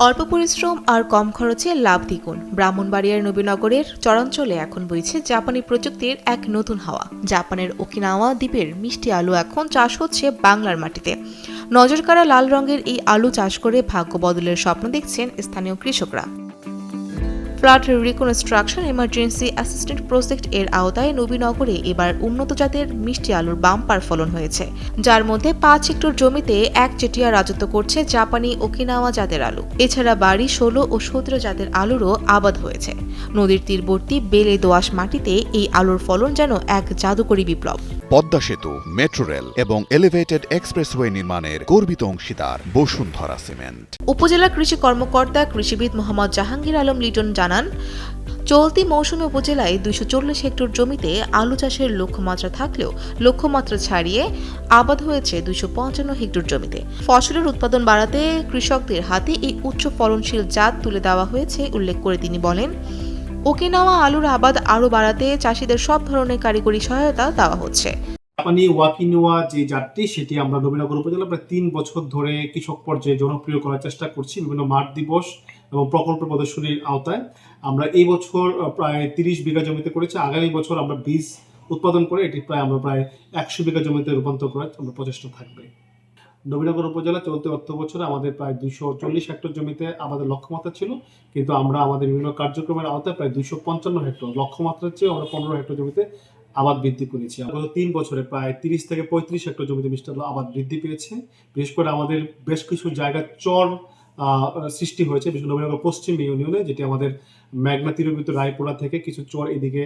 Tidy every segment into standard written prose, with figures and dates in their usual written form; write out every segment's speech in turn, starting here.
অল্প পরিশ্রম আর কম খরচে লাভ দ্বিগুণ। ব্রাহ্মণবাড়িয়ার নবীনগরের চরাঞ্চলে এখন বইছে জাপানি প্রযুক্তির এক নতুন হাওয়া। জাপানের ওকিনাওয়া দ্বীপের মিষ্টি আলু এখন চাষ হচ্ছে বাংলার মাটিতে। নজরকাড়া লাল রঙের এই আলু চাষ করে ভাগ্য বদলের স্বপ্ন দেখছেন স্থানীয় কৃষকরা। Flood reconstruction emergency assistant project এর আওতায় নবীনগরে এবার উন্নত জাতের মিষ্টি আলুর বাম্পার ফলন হয়েছে, যার মধ্যে ৫ হেক্টর জমিতে একচেটিয়া রাজত্ব করছে জাপানি ওকিনাওয়া জাতের আলু। এছাড়া বাড়ি ১৬ ও ১৭ জাতের আলুরও আবাদ হয়েছে। নদীর তীরবর্তী বেলে দোআঁশ মাটিতে এই আলুর ফলন যেন এক জাদুকরী বিপ্লব। পদ্মা সেতু, মেট্রো রেল এবং এলিভেটেড এক্সপ্রেসওয়ে নির্মাণের গর্বিত অংশীদার বসুন্ধরা সিমেন্ট। উপজেলা কৃষি কর্মকর্তা কৃষিবিদ মোহাম্মদ জাহাঙ্গীর আলম লিটন জানান, চলতি মৌসুমে উপজেলায় ২৪০ হেক্টর জমিতে আলু চাষের লক্ষ্যমাত্রা থাকলেও লক্ষ্যমাত্রা ছাড়িয়ে আবাদ হয়েছে ২৫৫ হেক্টর জমিতে। ফসলের উৎপাদন বাড়াতে কৃষকদের হাতে এই উচ্চ ফলনশীল জাত তুলে দেওয়া হয়েছে উল্লেখ করে তিনি বলেন, ওকিনাওয়া আলুর আবাদ আরও বাড়াতে চাষিদের সব ধরনের কারিগরি সহায়তা দেওয়া হচ্ছে। জাপানি ওয়াকিনোয়া যে জাতটি, সেটি আমরা নবীনগর উপজেলা প্রায় ৩ বছর ধরে কৃষক পর্যায়ে জনপ্রিয় করার চেষ্টা করছি বিভিন্ন মাঠ দিবস এবং প্রকল্প প্রদর্শনীর আওতায়। আমরা এই বছর প্রায় ৩০ বিঘা জমিতে করেছি। আগামী বছর আমরা বীজ উৎপাদন করে এটি আমরা প্রায় ১০০ বিঘা জমিতে রূপান্তর করার আমরা প্রচেষ্টা থাকবে। নবীনগর উপজেলা চলতি অর্থ বছরে আমাদের প্রায় ২৪০ হেক্টর জমিতে আমাদের লক্ষ্যমাত্রা ছিল, কিন্তু আমরা আমাদের বিভিন্ন কার্যক্রমের আওতায় প্রায় ২৫৫ হেক্টর লক্ষ্যমাত্রার চেয়ে আমরা ১৫ হেক্টর জমিতে আবাদ বৃদ্ধি করেছি। গত ৩ বছরে প্রায় ৩০ থেকে ৩৫ হেক্টর জমিতে মিষ্টি আলু আবাদ বৃদ্ধি পেয়েছে। বিশেষ করে আমাদের বেশ কিছু জায়গায় চর সৃষ্টি হয়েছে, বিশেষ করে নবীনগর পশ্চিম ইউনিয়নে, যেটি আমাদের মেঘনা তীরবর্তী রায়পুরা থেকে কিছু চর এদিকে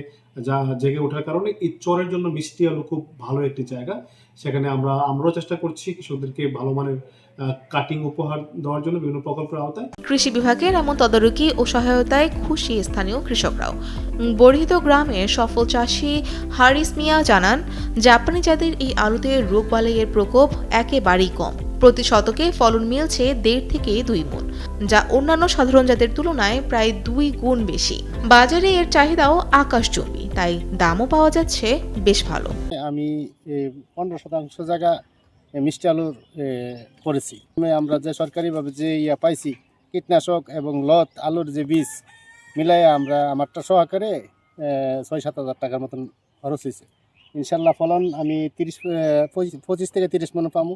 জেগে ওঠার কারণে এই চরের জন্য মিষ্টি আলু খুব ভালো একটি জায়গা। সেখানে আমরাও চেষ্টা করছি কৃষকদেরকে ভালো মানের কাটিং উপহার দেওয়ার জন্য বিভিন্ন প্রকল্পের আওতায়। কৃষি বিভাগের এমন তদারকি ও সহায়তায় খুশি স্থানীয় কৃষকরাও। বর্ধিত গ্রামের সফল চাষি হারিস মিয়া জানান, জাপানি জাতের এই আলুতে রোগবালাইয়ের প্রকোপ একেবারেই কম। প্রতি শতকে ফলন মিলছে ১.৫ থেকে ২ মণ, যা অন্যান্য সাধারণ জাতের তুলনায় প্রায় ২ গুণ বেশি। বাজারে এর চাহিদাও আকাশচুম্বী, তাই দামও পাওয়া যাচ্ছে বেশ ভালো। আমি ১৫% জায়গা মিষ্টি আলুর করেছি। আমরা যে সরকারিভাবে যে পাইছি কীটনাশক এবং লত আলুর যে বীজ মিলাই আমরা আমারটা সহকারে ৬-৭ হাজার টাকার মতন খরচ হয়েছে। ইনশাল্লাহ ফলন আমি ২৫ থেকে ৩০ মণ পাবো।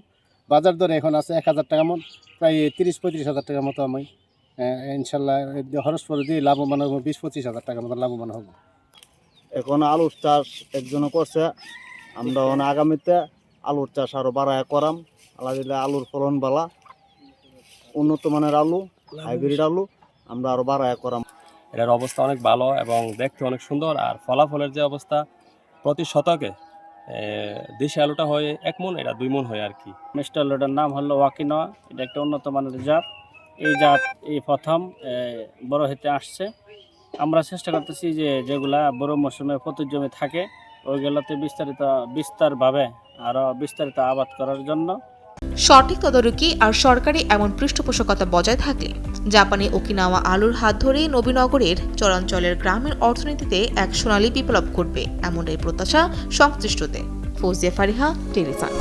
বাজার দরে এখন আছে ১,০০০ টাকা মন, প্রায় ৩০-৩৫ হাজার টাকার মতো আমি ইনশাল্লাহ খরচ করে দিয়ে লাভবান হবো। ২০-২৫ হাজার টাকার মতো লাভবান হবো। এখন আলুর চাষ একজনে করছে, আমরা আগামীতে আলুর চাষ আরও বাড়ায় করাম। আল্লাহ দিলে আলুর ফলন বালা, উন্নত মানের আলু, হাইব্রিড আলু আমরা আরও বাড়ায় করাম। এটার অবস্থা অনেক ভালো এবং দেখতে অনেক সুন্দর। আর ফলাফলের যে অবস্থা, প্রতি শতকে দেশি আলুটা হয় ১ মণ, এটা 2 মণ হয় আর কি। মিষ্টি আলুটার নাম হলো ওয়াকিনোয়া। এটা একটা উন্নত মানের জাত। এই জাত এই প্রথম বড় হতে আসছে। আমরা চেষ্টা করতেছি যে যেগুলা বড় মৌসুমে প্রচুর জমি থাকে ওইগুলোতে বিস্তারভাবে আরও বিস্তারিত আবাদ করার জন্য। সঠিক তদারকি আর সরকারি এমন পৃষ্ঠপোষকতা বজায় থাকলে জাপানি ওকিনাওয়া আলুর হাত ধরে নবীনগরের চরাঞ্চলের গ্রামের অর্থনীতিতে এক সোনালী বিপ্লব ঘটবে, এমনটাই প্রত্যাশা সংশ্লিষ্টদের। ফৌজিয়া ফারিহা, টেলিসান।